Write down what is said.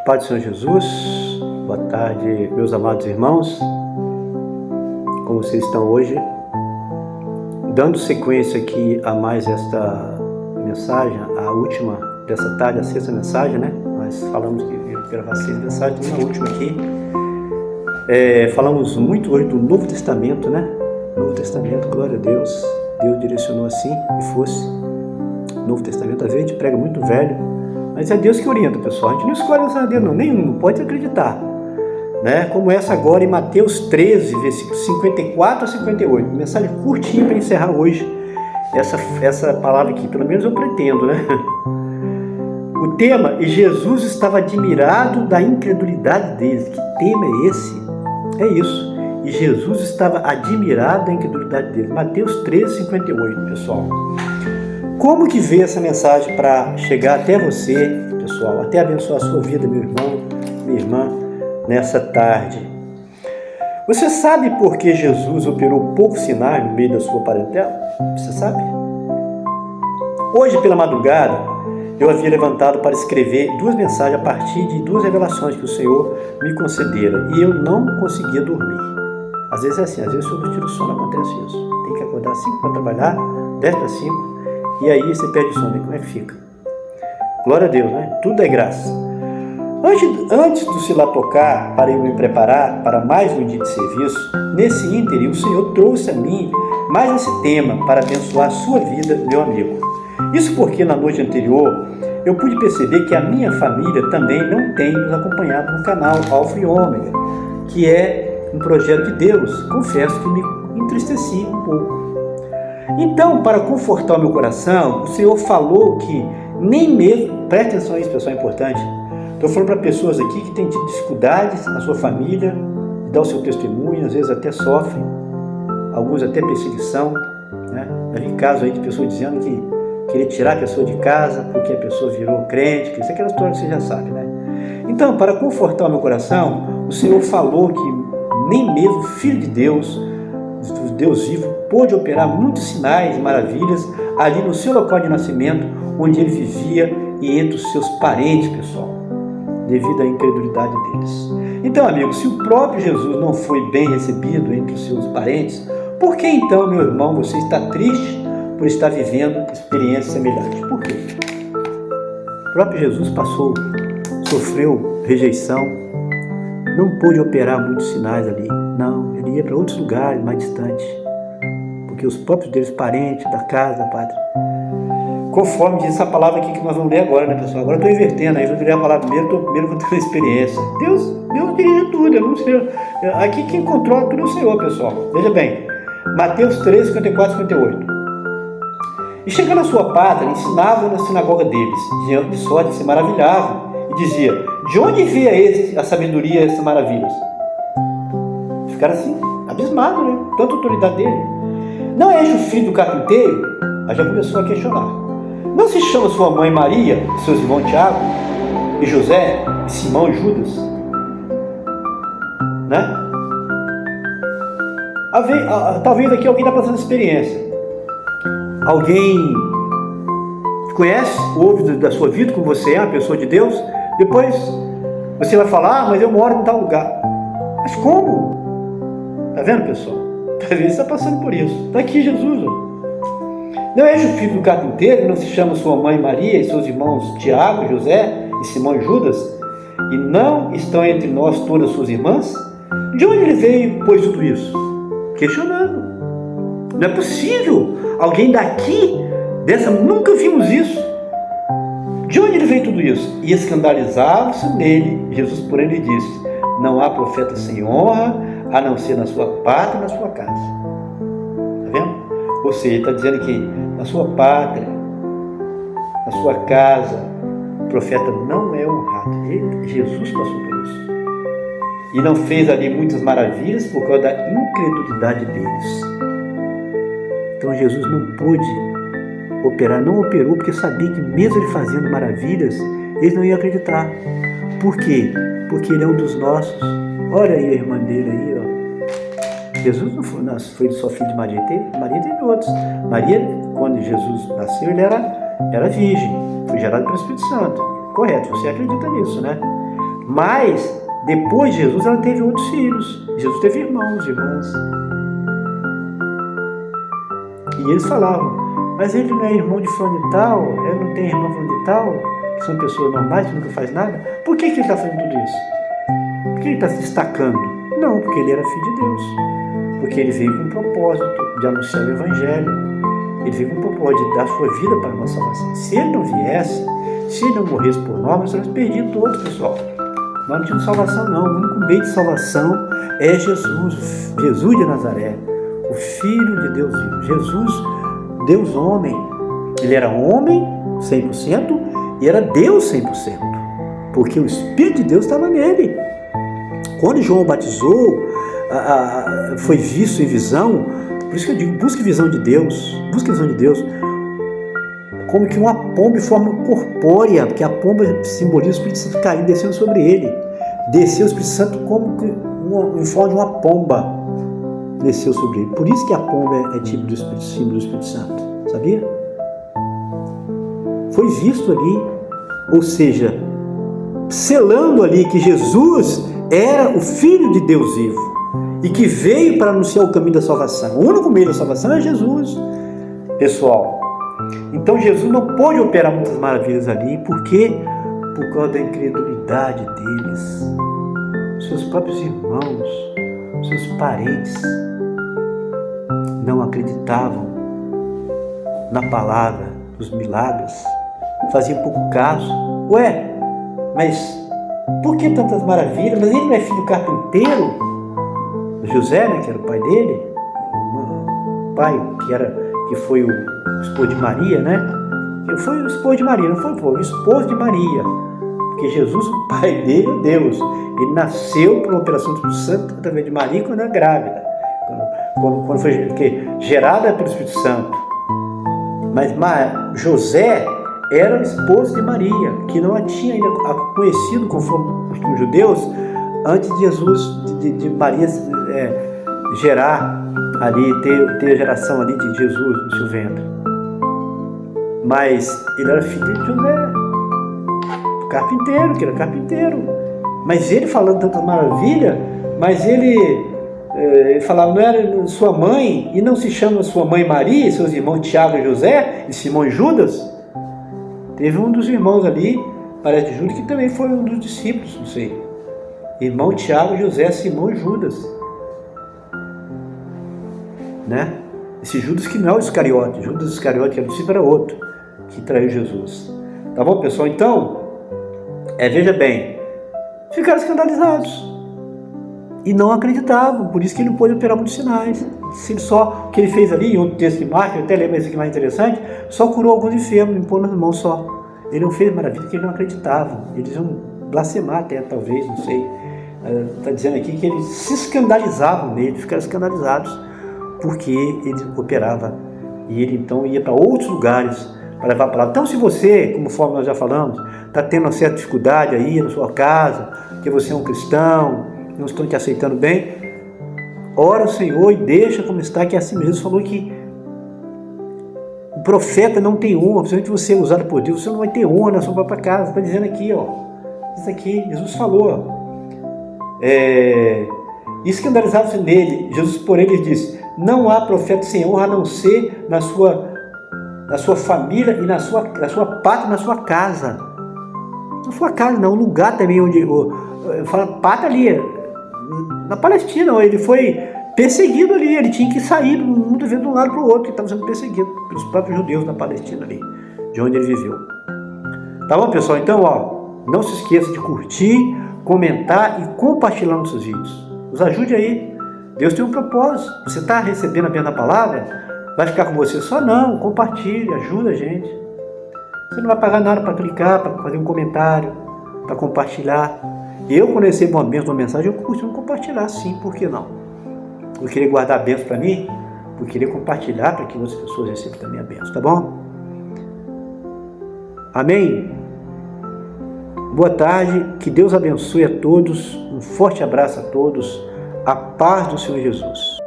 Pai do Senhor Jesus, boa tarde, meus amados irmãos. Como vocês estão hoje? Dando sequência aqui a mais esta mensagem, a última dessa tarde, a sexta mensagem, né? Nós falamos que ia gravar 6 mensagens, na última aqui. Falamos muito hoje do Novo Testamento, né? Novo Testamento, glória a Deus. Deus direcionou assim e fosse. Novo Testamento, às vezes a gente prega muito velho, mas é Deus que orienta, pessoal. A gente não escolhe essa Deus, não, nenhum, pode acreditar. Né? Como essa agora em Mateus 13, versículos 54 a 58. Mensagem curtinha para encerrar hoje essa palavra aqui, pelo menos eu pretendo, né? O tema, e Jesus estava admirado da incredulidade deles. Que tema é esse? É isso. E Jesus estava admirado da incredulidade deles. Mateus 13, 58, pessoal. Como que veio essa mensagem para chegar até você, pessoal, até abençoar a sua vida, meu irmão, minha irmã, nessa tarde? Você sabe por que Jesus operou poucos sinais no meio da sua parentela? Você sabe? Hoje, pela madrugada, eu havia levantado para escrever 2 mensagens a partir de 2 revelações que o Senhor me concedera e eu não conseguia dormir. Às vezes é assim, às vezes o Senhor tira o sono, acontece isso. Tem que acordar 5 para trabalhar, 10 para 5. E aí você perde o sono, como é que fica? Glória a Deus, né? Tudo é graça. Antes de se lá tocar, para eu me preparar para mais um dia de serviço, nesse ínterim o Senhor trouxe a mim mais esse tema para abençoar a sua vida, meu amigo. Isso porque na noite anterior eu pude perceber que a minha família também não tem nos acompanhado no canal Alfa e Ômega, que é um projeto de Deus. Confesso que me entristeci um pouco. Então, para confortar o meu coração, o Senhor falou que nem mesmo, preste atenção a isso, pessoal, é importante. Estou falando para pessoas aqui que têm tido dificuldades na sua família, de dar o seu testemunho, às vezes até sofrem, alguns até perseguição, né? Já vi casos aí de pessoas dizendo que queria tirar a pessoa de casa porque a pessoa virou crente, que isso é aquela história que você já sabe, né? Então, para confortar o meu coração, o Senhor falou que nem mesmo o Filho de Deus, o Deus vivo, pôde operar muitos sinais e maravilhas ali no seu local de nascimento, onde ele vivia e entre os seus parentes, pessoal, devido à incredulidade deles. Então, amigos, se o próprio Jesus não foi bem recebido entre os seus parentes, por que então, meu irmão, você está triste por estar vivendo experiências semelhantes? Por quê? O próprio Jesus sofreu rejeição, não pôde operar muitos sinais ali. Não, ele ia para outros lugares mais distantes, porque os próprios deles, parentes, da casa, da pátria, conforme diz essa palavra aqui que nós vamos ler agora, né, pessoal? Agora eu estou invertendo, aí eu vou ler a palavra primeiro, estou primeiro contando a experiência. Deus dirige tudo, eu não sei. Aqui quem controla tudo é o Senhor, pessoal. Veja bem, Mateus 13, 54 e 58. E chegando à sua pátria, ensinava na sinagoga deles, diante de sorte que se maravilhavam, e dizia: de onde veio a sabedoria e essas maravilhas? Ficaram assim, abismados, né? Tanta autoridade dele. Não és o filho do carpinteiro? Aí já começou a questionar. Não se chama sua mãe Maria, seus irmãos Tiago, e José, e Simão e Judas? Né? Talvez aqui alguém está passando experiência. Alguém conhece, ouve da sua vida, como você é, uma pessoa de Deus. Depois você vai falar: mas eu moro em tal lugar. Mas como? Está vendo, pessoal? Talvez você está passando por isso. Está aqui Jesus. Não és o filho do carpinteiro? Não se chama sua mãe Maria e seus irmãos Tiago, José e Simão e Judas? E não estão entre nós todas suas irmãs? De onde ele veio, pois, tudo isso? Questionando. Não é possível. Alguém daqui, nunca vimos isso. De onde ele veio tudo isso? E escandalizavam-se nele. Jesus, porém, lhe disse: não há profeta sem honra, a não ser na sua pátria e na sua casa. Está vendo? Ou seja, ele está dizendo que na sua pátria, na sua casa, o profeta não é honrado. Jesus passou por isso. E não fez ali muitas maravilhas por causa da incredulidade deles. Então Jesus não pôde operar, não operou, porque sabia que mesmo ele fazendo maravilhas, eles não iam acreditar. Por quê? Porque ele é um dos nossos. Olha aí a irmã dele aí, ó. Jesus não foi só filho de Maria, Maria teve outros. Maria, quando Jesus nasceu, ele era virgem, foi gerado pelo Espírito Santo. Correto, você acredita nisso, né? Mas, depois de Jesus, ela teve outros filhos. Jesus teve irmãos, irmãs. E eles falavam, mas ele não é irmão de fulano de tal, ele não tem irmão fulano de tal, que são pessoas normais, que nunca faz nada. Por que ele está fazendo tudo isso? Por que ele está se destacando? Não, porque ele era filho de Deus. Porque ele veio com o propósito de anunciar o Evangelho. Ele veio com o propósito de dar sua vida para a nossa salvação. Se ele não viesse, se ele não morresse por nós, nós teríamos perdido todos, pessoal. Nós não tínhamos salvação, não. O único meio de salvação é Jesus, Jesus de Nazaré, o Filho de Deus vivo. Jesus, Deus homem. Ele era homem 100% e era Deus 100%, porque o Espírito de Deus estava nele. Quando João batizou, foi visto em visão. Por isso que eu digo, busque visão de Deus, busque visão de Deus, como que uma pomba em forma corpórea, porque a pomba simboliza o Espírito Santo caindo, descendo sobre ele. Desceu o Espírito Santo como que em forma de uma pomba, desceu sobre ele. Por isso que a pomba é tipo do Espírito, símbolo do Espírito Santo, sabia? Foi visto ali, ou seja, selando ali que Jesus era o Filho de Deus vivo e que veio para anunciar o caminho da salvação. O único meio da salvação é Jesus, pessoal. Então Jesus não pôde operar muitas maravilhas ali, porque por causa da incredulidade deles, seus próprios irmãos, seus parentes não acreditavam na palavra dos milagres, faziam pouco caso. Ué, mas por que tantas maravilhas? Mas ele não é filho do carpinteiro? José, né, que era o pai dele, o pai que foi o esposo de Maria, né? Foi o esposo de Maria, não foi o esposo de Maria, porque Jesus, o pai dele, é Deus. Ele nasceu por uma operação do Espírito Santo através de Maria quando era grávida, quando foi gerada pelo Espírito Santo. Mas José era o esposo de Maria, que não a tinha ainda conhecido conforme os judeus, antes de Jesus, de Maria gerar ali, ter a geração ali de Jesus no seu ventre. Mas ele era filho de José, carpinteiro, que era carpinteiro. Mas ele falando tanta maravilha, mas ele falava, não era sua mãe, e não se chama sua mãe Maria, e seus irmãos Tiago e José, e Simão e Judas? Teve um dos irmãos ali, parece de Judas, que também foi um dos discípulos, não sei. Irmão Tiago, José, Simão e Judas, né? Esse Judas que não é o Iscariote. Judas Iscariote, que era discípulo, era outro que traiu Jesus. Tá bom, pessoal? Então, veja bem, ficaram escandalizados e não acreditavam. Por isso que ele não pôde operar muitos sinais. Se ele só, o que ele fez ali, em outro texto de Marcos, eu até lembro esse aqui mais interessante, só curou alguns enfermos, limpou nas mãos só. Ele não fez maravilha porque eles não acreditavam. Eles iam blasfemar até, talvez, não sei. Está dizendo aqui que eles se escandalizavam nele, ficaram escandalizados, porque ele operava e ele então ia para outros lugares para levar a palavra. Então, se você, conforme nós já falamos, está tendo uma certa dificuldade aí na sua casa, que você é um cristão, não estão te aceitando bem, ora ao Senhor e deixa como está, que é assim mesmo. Jesus falou que o profeta não tem honra, principalmente você usado por Deus, você não vai ter honra na sua própria casa. Está dizendo aqui, ó, isso aqui, Jesus falou, escandalizavam-se nele. Jesus, porém, lhes disse: não há profeta sem honra a não ser na sua família e na sua pátria, na sua casa. Na sua casa, não, um lugar também onde fala pátria ali, na Palestina. Ele foi perseguido ali, ele tinha que sair do mundo, de um lado para o outro, que estava sendo perseguido pelos próprios judeus na Palestina ali, de onde ele viveu. Tá bom, pessoal? Então, ó, não se esqueça de curtir, comentar e compartilhar nossos vídeos. Nos ajude aí. Deus tem um propósito. Você está recebendo a bênção da palavra? Vai ficar com você só? Não. Compartilhe, ajuda a gente. Você não vai pagar nada para clicar, para fazer um comentário, para compartilhar. Eu, quando recebo uma bênção, uma mensagem, eu costumo compartilhar, sim. Por que não? Eu queria guardar a bênção para mim, eu queria compartilhar para que outras pessoas recebam também a bênção. Tá bom? Amém? Boa tarde, que Deus abençoe a todos, um forte abraço a todos, a paz do Senhor Jesus.